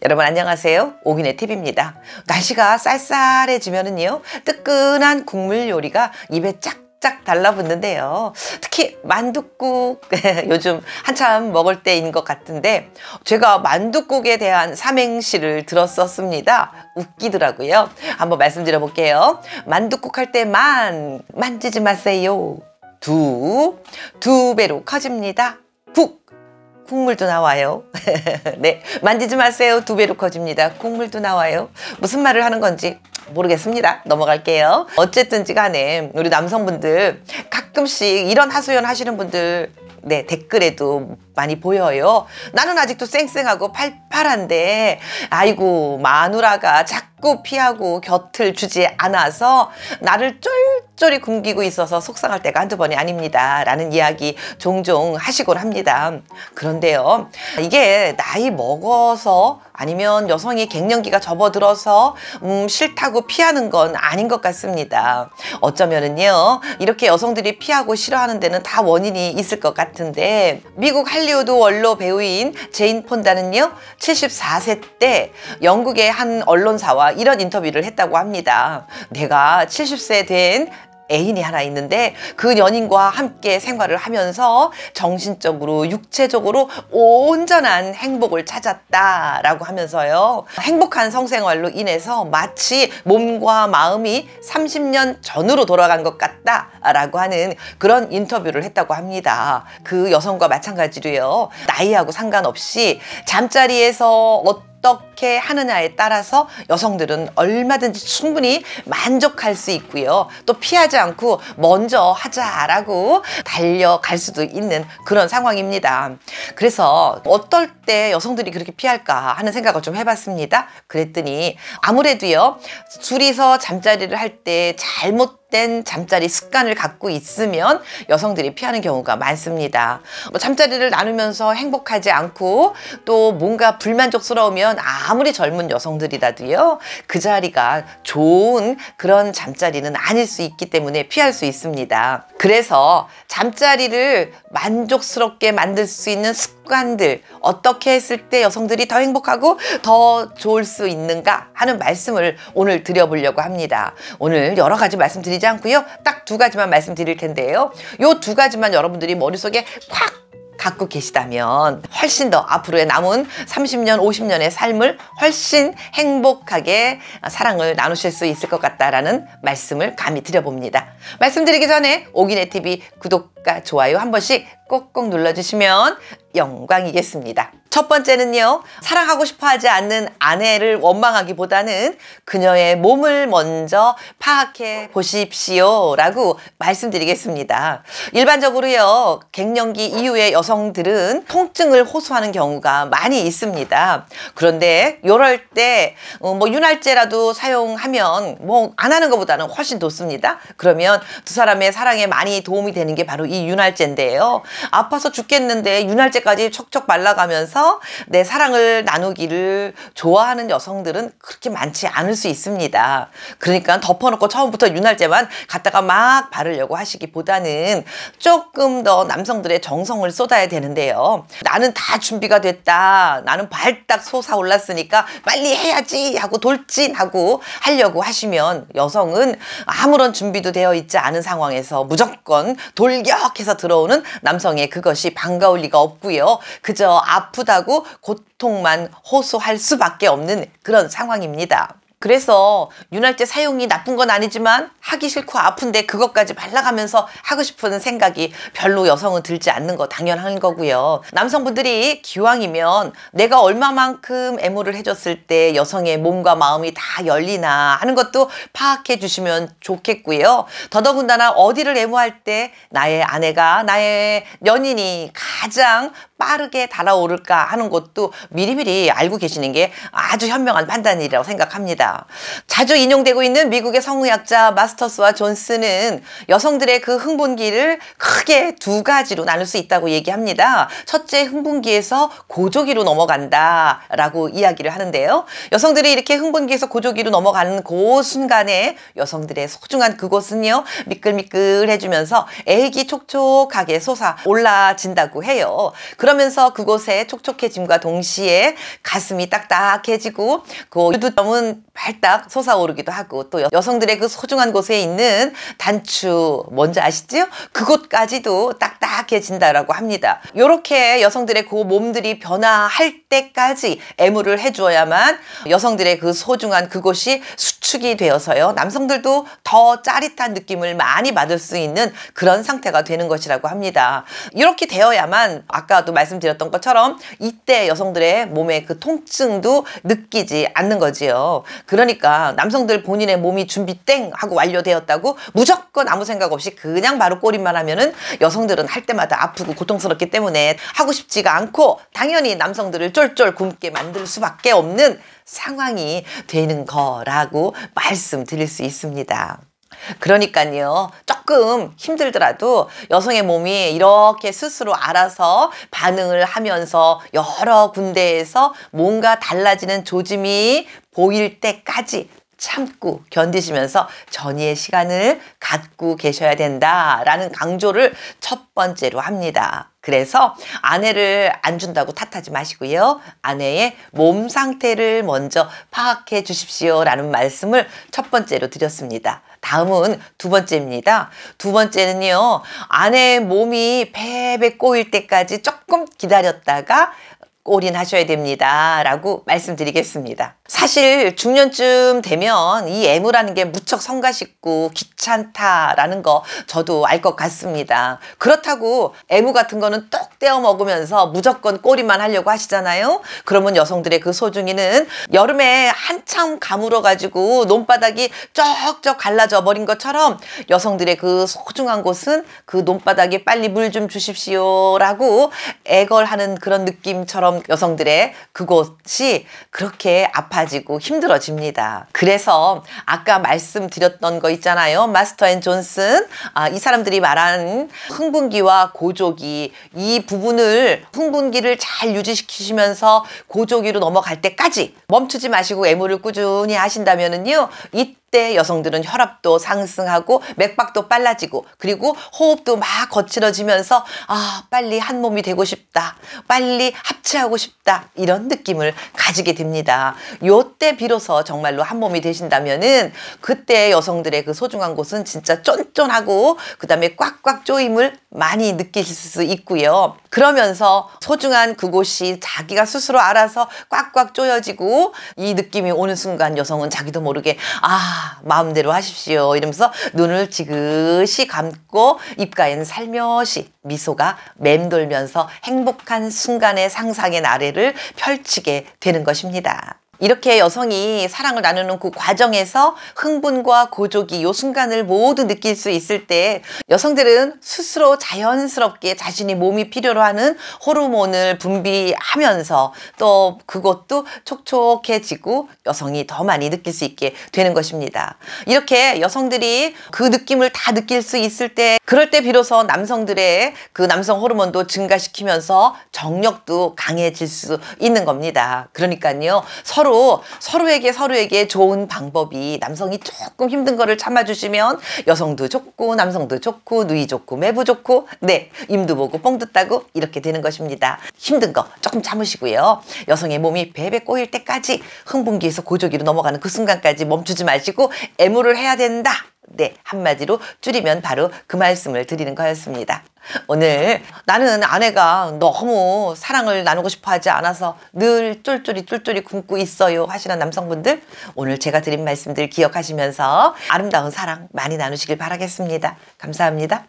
여러분 안녕하세요. 오기네 TV입니다. 날씨가 쌀쌀해지면은요 뜨끈한 국물 요리가 입에 쫙쫙 달라붙는데요. 특히 만둣국 요즘 한참 먹을 때인 것 같은데 제가 만둣국에 대한 삼행시를 들었었습니다. 웃기더라고요. 한번 말씀드려 볼게요. 만둣국 할 때 만지지 마세요. 두 배로 커집니다. 국물도 나와요. 네, 만지지 마세요. 두 배로 커집니다. 국물도 나와요. 무슨 말을 하는 건지 모르겠습니다. 넘어갈게요. 어쨌든지 간에 우리 남성분들 가끔씩 이런 하소연 하시는 분들 네, 댓글에도 많이 보여요. 나는 아직도 쌩쌩하고 팔팔한데 아이고 마누라가 자꾸 피하고 곁을 주지 않아서 나를 쫄쫄이 굶기고 있어서 속상할 때가 한두 번이 아닙니다 라는 이야기 종종 하시곤 합니다. 그런데요, 이게 나이 먹어서 아니면 여성이 갱년기가 접어들어서 싫다고 피하는 건 아닌 것 같습니다. 어쩌면은요 이렇게 여성들이 피하고 싫어하는 데는 다 원인이 있을 것 같은데, 미국 할리우드 원로 배우인 제인 폰다는요 74세 때 영국의 한 언론사와 이런 인터뷰를 했다고 합니다. 내가 70세 된 애인이 하나 있는데 그 연인과 함께 생활을 하면서 정신적으로 육체적으로 온전한 행복을 찾았다라고 하면서요, 행복한 성생활로 인해서 마치 몸과 마음이 30년 전으로 돌아간 것 같다라고 하는 그런 인터뷰를 했다고 합니다. 그 여성과 마찬가지로요, 나이하고 상관없이 잠자리에서 어떻게 하느냐에 따라서 여성들은 얼마든지 충분히 만족할 수 있고요, 또 피하지 않고 먼저 하자라고 달려갈 수도 있는 그런 상황입니다. 그래서 어떨 때 여성들이 그렇게 피할까 하는 생각을 좀 해봤습니다. 그랬더니 아무래도요 둘이서 잠자리를 할 때 잘못된 잠자리 습관을 갖고 있으면 여성들이 피하는 경우가 많습니다. 잠자리를 나누면서 행복하지 않고 또 뭔가 불만족스러우면 아무리 젊은 여성들이라도요 그 자리가 좋은 그런 잠자리는 아닐 수 있기 때문에 피할 수 있습니다. 그래서 잠자리를 만족스럽게 만들 수 있는 습관들, 어떻게 했을 때 여성들이 더 행복하고 더 좋을 수 있는가 하는 말씀을 오늘 드려보려고 합니다. 오늘 여러 가지 말씀드리지 않고요, 딱 두 가지만 말씀드릴 텐데요, 요 두 가지만 여러분들이 머릿속에 콱 갖고 계시다면 훨씬 더 앞으로의 남은 30년, 50년의 삶을 훨씬 행복하게 사랑을 나누실 수 있을 것 같다라는 말씀을 감히 드려봅니다. 말씀드리기 전에 오기네 TV 구독과 좋아요 한 번씩 꼭꼭 눌러주시면 영광이겠습니다. 첫 번째는요, 사랑하고 싶어 하지 않는 아내를 원망하기보다는 그녀의 몸을 먼저 파악해 보십시오 라고 말씀드리겠습니다. 일반적으로요 갱년기 이후의 여성들은 통증을 호소하는 경우가 많이 있습니다. 그런데 이럴 때 윤활제라도 사용하면 안 하는 것보다는 훨씬 좋습니다. 그러면 두 사람의 사랑에 많이 도움이 되는 게 바로 이 윤활제인데요, 아파서 죽겠는데 윤활제까지 척척 발라가면서 내 사랑을 나누기를 좋아하는 여성들은 그렇게 많지 않을 수 있습니다. 그러니까 덮어놓고 처음부터 윤활제만 갖다가 막 바르려고 하시기보다는 조금 더 남성들의 정성을 쏟아야 되는데요, 나는 다 준비가 됐다, 나는 발딱 솟아올랐으니까 빨리 해야지 하고 돌진하고 하려고 하시면 여성은 아무런 준비도 되어 있지 않은 상황에서 무조건 돌격해서 들어오는 남성의 그것이 반가울 리가 없고요, 그저 아프다고 고통만 호소할 수밖에 없는 그런 상황입니다. 그래서 윤활제 사용이 나쁜 건 아니지만 하기 싫고 아픈데 그것까지 발라가면서 하고 싶은 생각이 별로 여성은 들지 않는 거 당연한 거고요. 남성분들이 기왕이면 내가 얼마만큼 애무를 해줬을 때 여성의 몸과 마음이 다 열리나 하는 것도 파악해 주시면 좋겠고요. 더더군다나 어디를 애무할 때 나의 아내가, 나의 연인이 가장 빠르게 달아오를까 하는 것도 미리미리 알고 계시는 게 아주 현명한 판단이라고 생각합니다. 자주 인용되고 있는 미국의 성의학자 마스터스와 존스는 여성들의 그 흥분기를 크게 두 가지로 나눌 수 있다고 얘기합니다. 첫째, 흥분기에서 고조기로 넘어간다 라고 이야기를 하는데요, 여성들이 이렇게 흥분기에서 고조기로 넘어가는 그 순간에 여성들의 소중한 그곳은요 미끌미끌해지면서 애기 촉촉하게 솟아 올라진다고 해요. 그러면서 그곳에 촉촉해짐과 동시에 가슴이 딱딱해지고 그 유두점은 발딱 솟아오르기도 하고 또 여성들의 그 소중한 곳에 있는 단추 뭔지 아시죠? 그곳까지도 딱딱해진다라고 합니다. 이렇게 여성들의 그 몸들이 변화할 때까지 애무를 해주어야만 여성들의 그 소중한 그곳이 수축이 되어서요. 남성들도 더 짜릿한 느낌을 많이 받을 수 있는 그런 상태가 되는 것이라고 합니다. 이렇게 되어야만 아까도 말씀드렸던 것처럼 이때 여성들의 몸의 그 통증도 느끼지 않는 거지요. 그러니까 남성들 본인의 몸이 준비 땡 하고 완료되었다고 무조건 아무 생각 없이 그냥 바로 꼬리만 하면은 여성들은 할 때마다 아프고 고통스럽기 때문에 하고 싶지가 않고 당연히 남성들을 쫄쫄 굶게 만들 수밖에 없는 상황이 되는 거라고 말씀드릴 수 있습니다. 그러니까요, 조금 힘들더라도 여성의 몸이 이렇게 스스로 알아서 반응을 하면서 여러 군데에서 뭔가 달라지는 조짐이 보일 때까지 참고 견디시면서 전이의 시간을 갖고 계셔야 된다라는 강조를 첫 번째로 합니다. 그래서 아내를 안 준다고 탓하지 마시고요. 아내의 몸 상태를 먼저 파악해 주십시오 라는 말씀을 첫 번째로 드렸습니다. 다음은 두 번째입니다. 두 번째는요. 아내의 몸이 배배 꼬일 때까지 조금 기다렸다가 올인하셔야 됩니다 라고 말씀드리겠습니다. 사실 중년쯤 되면 이 애무라는 게 무척 성가쉽고 귀찮다라는 거 저도 알 것 같습니다. 그렇다고 애무 같은 거는 똑 떼어 먹으면서 무조건 꼬리만 하려고 하시잖아요. 그러면 여성들의 그 소중이는 여름에 한참 가물어 가지고 논바닥이 쩍쩍 갈라져 버린 것처럼 여성들의 그 소중한 곳은 그 논바닥에 빨리 물 좀 주십시오 라고 애걸하는 그런 느낌처럼 여성들의 그곳이 그렇게 아파지고 힘들어집니다. 그래서 아까 말씀드렸던 거 있잖아요. 마스터 앤 존슨. 이 사람들이 말한 흥분기와 고조기, 이 부분을 흥분기를 잘 유지시키시면서 고조기로 넘어갈 때까지 멈추지 마시고 애무를 꾸준히 하신다면은요. 이때 여성들은 혈압도 상승하고 맥박도 빨라지고 그리고 호흡도 막 거칠어지면서 빨리 한 몸이 되고 싶다. 빨리 합체하고 싶다. 이런 느낌을 가지게 됩니다. 요때 비로소 정말로 한 몸이 되신다면은 그때 여성들의 그 소중한 곳은 진짜 쫀쫀하고 그 다음에 꽉꽉 조임을 많이 느끼실 수 있고요. 그러면서 소중한 그곳이 자기가 스스로 알아서 꽉꽉 조여지고 이 느낌이 오는 순간 여성은 자기도 모르게 마음대로 하십시오 이러면서 눈을 지그시 감고 입가엔 살며시 미소가 맴돌면서 행복한 순간의 상상의 나래를 펼치게 되는 것입니다. 이렇게 여성이 사랑을 나누는 그 과정에서 흥분과 고조기 요 순간을 모두 느낄 수 있을 때 여성들은 스스로 자연스럽게 자신이 몸이 필요로 하는 호르몬을 분비하면서 또 그것도 촉촉해지고 여성이 더 많이 느낄 수 있게 되는 것입니다. 이렇게 여성들이 그 느낌을 다 느낄 수 있을 때 그럴 때 비로소 남성들의 그 남성 호르몬도 증가시키면서 정력도 강해질 수 있는 겁니다. 그러니까요. 서로에게 좋은 방법이 남성이 조금 힘든 거를 참아주시면 여성도 좋고 남성도 좋고 누이 좋고 매부 좋고 임도 보고 뽕도 따고 이렇게 되는 것입니다. 힘든 거 조금 참으시고요. 여성의 몸이 배배 꼬일 때까지 흥분기에서 고조기로 넘어가는 그 순간까지 멈추지 마시고 애무를 해야 된다. 한마디로 줄이면 바로 그 말씀을 드리는 거였습니다. 오늘 나는 아내가 너무 사랑을 나누고 싶어 하지 않아서 늘 쫄쫄이 굶고 있어요 하시는 남성분들 오늘 제가 드린 말씀들 기억하시면서 아름다운 사랑 많이 나누시길 바라겠습니다. 감사합니다.